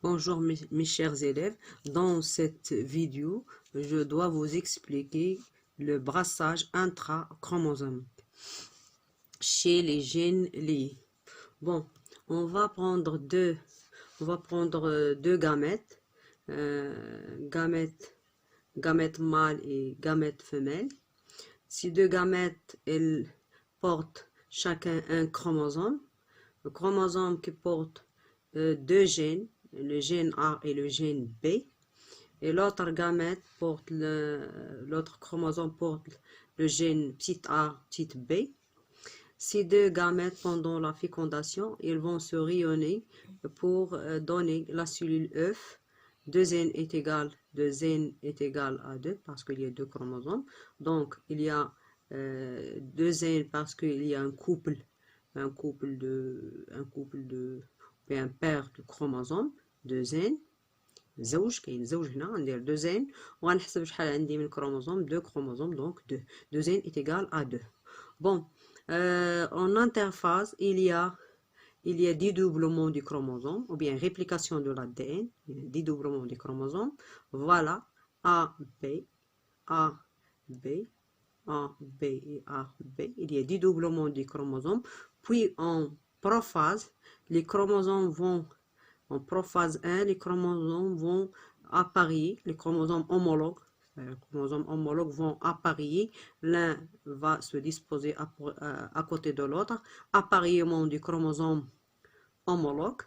Bonjour mes chers élèves, dans cette vidéo, je dois vous expliquer le brassage intrachromosomique chez les gènes liés. Bon, on va prendre deux gamètes, gamète mâle et gamète femelle. Ces deux gamètes, elles portent chacun un chromosome. Le chromosome qui porte deux gènes, le gène A et le gène B, et l'autre gamète porte l'autre chromosome porte le gène petit a, petit b. Ces deux gamètes, pendant la fécondation, ils vont se rayonner pour donner la cellule œuf. 2n est égal à 2 parce qu'il y a deux chromosomes. Donc, il y a 2n parce qu'il y a un paire de chromosomes 2n. كاين زوج هنا ندير 2n وغنحسب شحال عندي من كروموزوم 2 chromosomes donc 2n est égal à 2. Bon, en interphase il y a dédoublement du chromosome ou bien réplication de l'ADN, dédoublement du chromosome. Voilà A, B, A, B, A, B et A, B. Il y a dédoublement du chromosome. Puis en prophase, les chromosomes vont en prophase 1, les chromosomes vont apparier, les chromosomes homologues. Les chromosomes homologues vont apparier, l'un va se disposer à côté de l'autre, appareillement du chromosome homologue.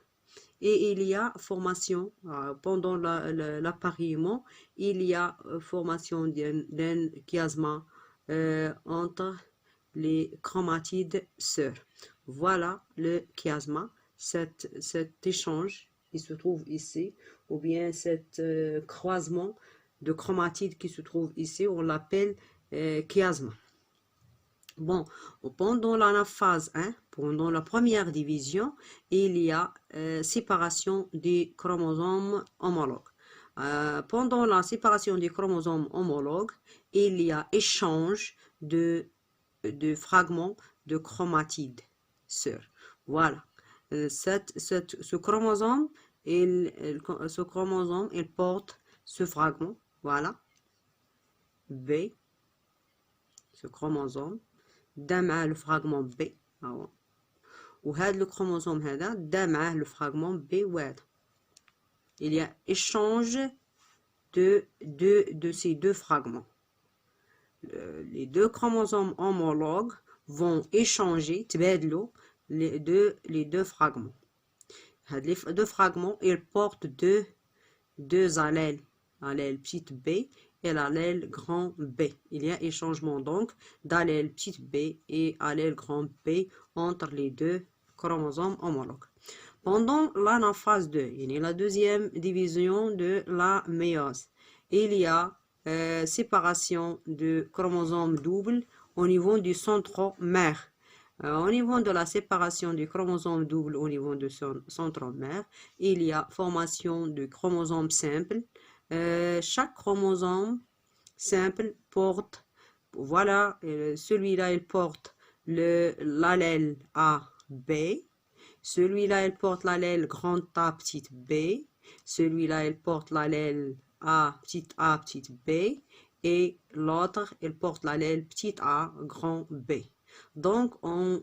Et il y a formation, pendant l'appareillement, il y a formation d'un chiasma entre les chromatides sœurs. Voilà le chiasma, cet échange qui se trouve ici, ou bien cet croisement de chromatides qui se trouve ici, on l'appelle chiasma. Bon, pendant la phase 1, pendant la première division, il y a séparation des chromosomes homologues. Pendant la séparation des chromosomes homologues, il y a échange de fragments de chromatides sœurs. Voilà. Ce chromosome, il porte ce fragment, voilà, B, ce chromosome, دا معاه le fragment B, وهذا le chromosome هذا دا معاه le fragment B وهذا. Il y a échange de ces deux fragments. Les deux chromosomes homologues vont échanger, تبادلوا les deux fragments. Les deux fragments, ils portent deux allèles, allèle petite b et l'allèle grand B. Il y a échangement donc d'allèle petite b et allèle grand B entre les deux chromosomes homologues. Pendant l'anaphase 2, la deuxième division de la méiose, il y a séparation de chromosomes doubles au niveau du centromère. Au niveau de la séparation du chromosome double au niveau du centromère, il y a formation de chromosomes simples. Chaque chromosome simple porte, voilà, celui-là il porte l'allèle A, B, celui-là il porte l'allèle grand A, petite b, celui-là il porte l'allèle A, petite b, et l'autre il porte l'allèle petit a, grand B. Donc, à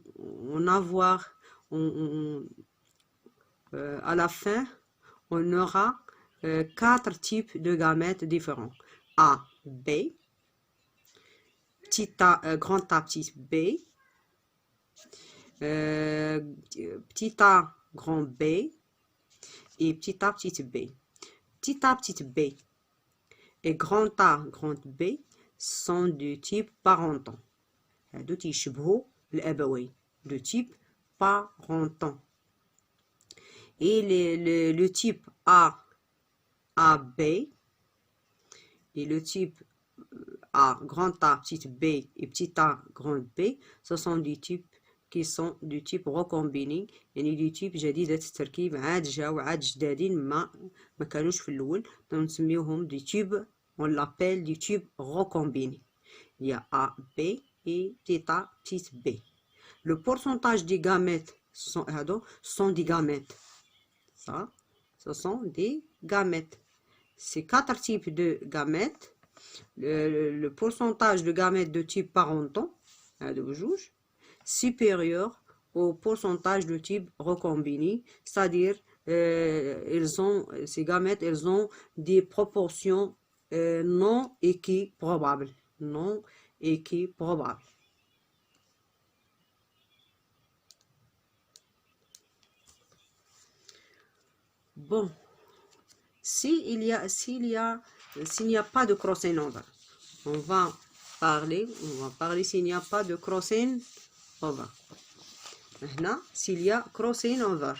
la fin, on aura 4 types de gamètes différents. A, B, petit a, grand A, petit B, petit a, grand B et petit a, petite b. Petit a, petite b et grand A, grand B sont du type parental. هادو تيشبهوا الأبوين de type parental. Et le type A, AB et le type A, grand A, petite b et petit a, grand B, ce sont des types qui sont du type recombiné, يعني du type جديدة التركيب، عاد جاو عاد جدادين ما كانوش في الأول، نسميوهم du type, on l'appelle du type recombiné. Il y a A, B et petit a, petite b. Le pourcentage des gamètes sont des gamètes. Ça, ce sont des gamètes. Ces 4 types de gamètes, le pourcentage de gamètes de type parenton, supérieur au pourcentage de type recombiné, c'est-à-dire ces gamètes, elles ont des proportions non équiprobables. Non équiprobables. Bon, s'il n'y a pas de crossover, on va parler s'il n'y a pas de crossover. Maintenant, s'il y a crossover,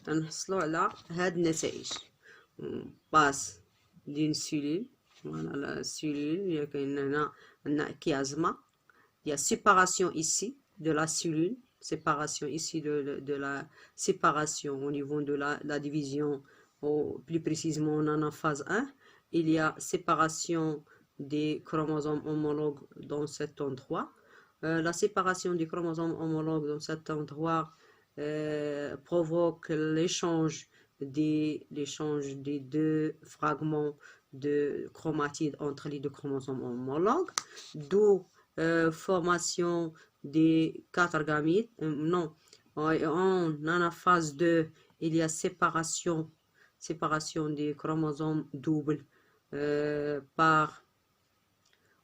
نحصلوا على هاد النتائج. on passe d'une cellule, voilà la cellule, il y a هنا chiasma, il y a séparation ici de la cellule, séparation ici de la séparation au niveau de la division, plus précisément on en a phase 1, il y a séparation des chromosomes homologues dans cet endroit. La séparation des chromosomes homologues dans cet endroit provoque l'échange des deux fragments de chromatide entre les deux chromosomes homologues, d'où formation des 4 gamètes. Non, en anaphase 2, il y a séparation des chromosomes doubles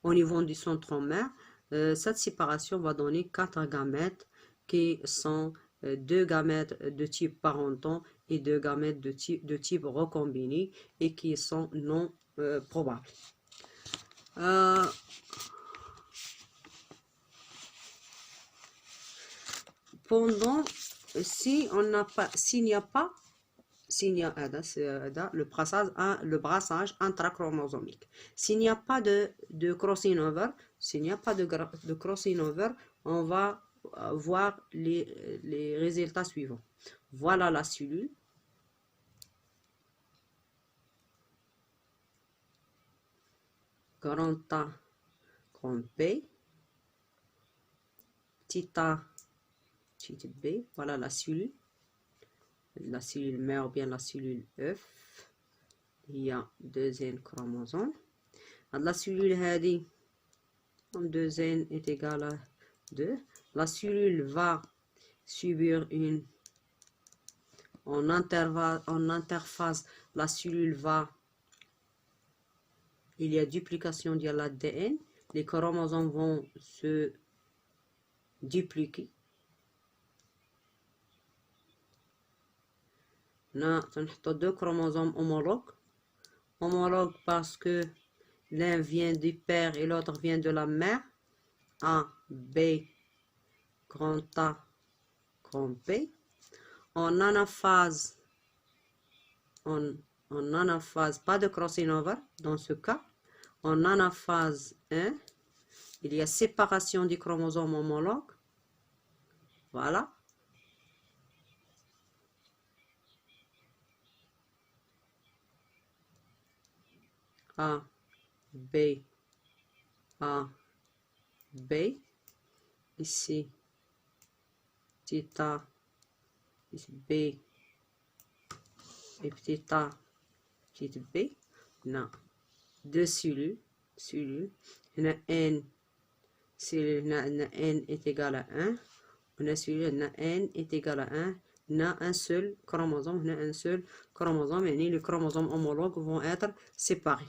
au niveau du centromère. Cette séparation va donner 4 gamètes qui sont 2 gamètes de type parenton et 2 gamètes de type recombiné et qui sont non probables. S'il n'y a le brassage intrachromosomique. S'il n'y a pas de crossing over, on va voir les résultats suivants. Voilà la cellule. Grand A, grand B, petit a, petit b. Voilà la cellule mère ou bien la cellule œuf. Il y a deuxième chromosome. La cellule هذه 2n est égal à 2. La cellule va subir en interface, la cellule il y a duplication de l'ADN, les chromosomes vont se dupliquer. On a 2 chromosomes homologues parce que l'un vient du père et l'autre vient de la mère. A, B, grand A, grand B. En anaphase, pas de crossing over dans ce cas. En anaphase 1, il y a séparation des chromosomes homologues. Voilà. A, B, ici, petit a, ici B, et petit a, petit b. On a 2 cellules. On a n, n est égal à 1. On a cellule, n est égal à 1. On a un seul chromosome, et les chromosomes homologues vont être séparés.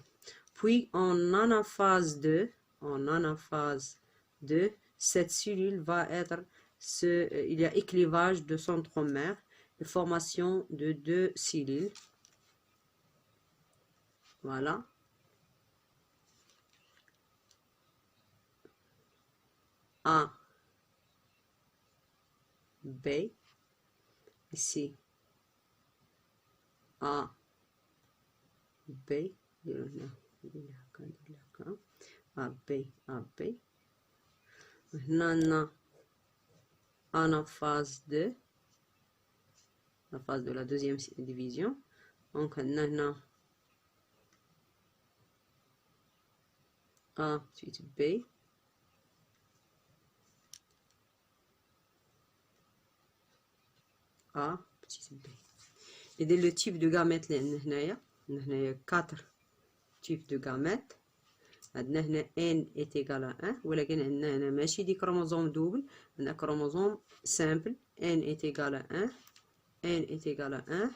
Puis en anaphase 2, cette cellule va être, il y a éclivage de centromère et formation de 2 cellules. Voilà. A, B, ici, A, B, AB. Maintenant, en phase 2, la phase de la deuxième division. Donc, maintenant, A, suite B. A, تيب بي. إذا لو تيب دو غاميت اللي هنايا 4 تيب دو غاميت. عندنا هنا ان est égal à 1 ولكن عندنا هنا ماشي دي كروموزوم دوبل، عندنا كروموزوم سامبل ان est égal à 1 ان est égal à 1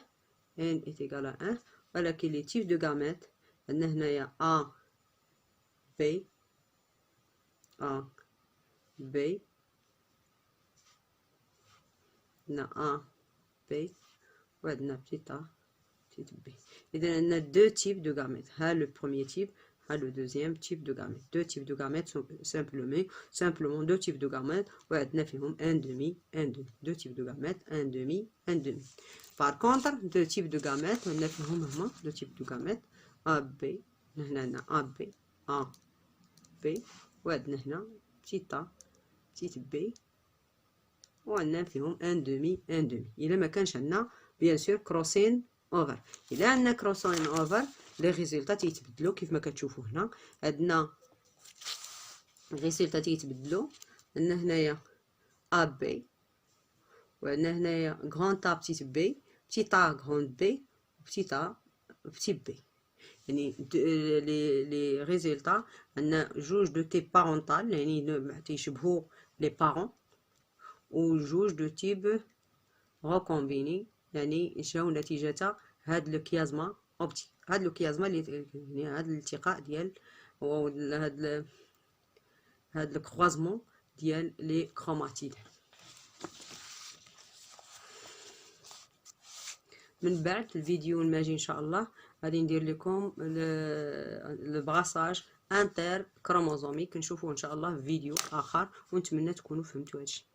ان est égal à 1 ولكن لي تيب دو غاميت عندنا هنايا A B A B عندنا A B وعندنا بتيت A بتيت B. إذا عندنا دو تيب دو غاميت، ها لو بروميير تيب ها le deuxième type de gamètes. Deux types de gamètes sont simplement deux types de gamètes وعندنا فيهم un demi un demi. Deux types de gamètes un demi un demi. Par contre deux types de gamètes عندنا فيهم هما deux types de gamètes A B. هنا عندنا A B A B وعندنا هنا petite A petite B وعندنا فيهم un demi un demi. إلا ما كانش عندنا bien sûr crossing over. إلا عندنا crossing over لي ريزولطا تيتبدلو كيف ما كتشوفوا هنا. عندنا ريزولطا تيتبدلو، عندنا هنايا ا بي وعندنا هنايا غران تا بتيت بي بتيت ا غران بي بتيت ا بتيت بي. يعني لي ريزولطا عندنا جوج دو تيب بارونتال يعني تيشبهوا لي بارون و جوج دو تيب ريكومبيني يعني جاو نتيجة هاد لو كيازما اوبتيك. هاد لو كيازما اللي يعني هاد الالتقاء ديال هاد الكروازمون ديال لي كروماتيد. من بعد الفيديو الماجي ان شاء الله غادي ندير لكم لو براساج انتر كروموزوميك، نشوفوه ان شاء الله في فيديو اخر ونتمنى تكونوا فهمتوا هادشي.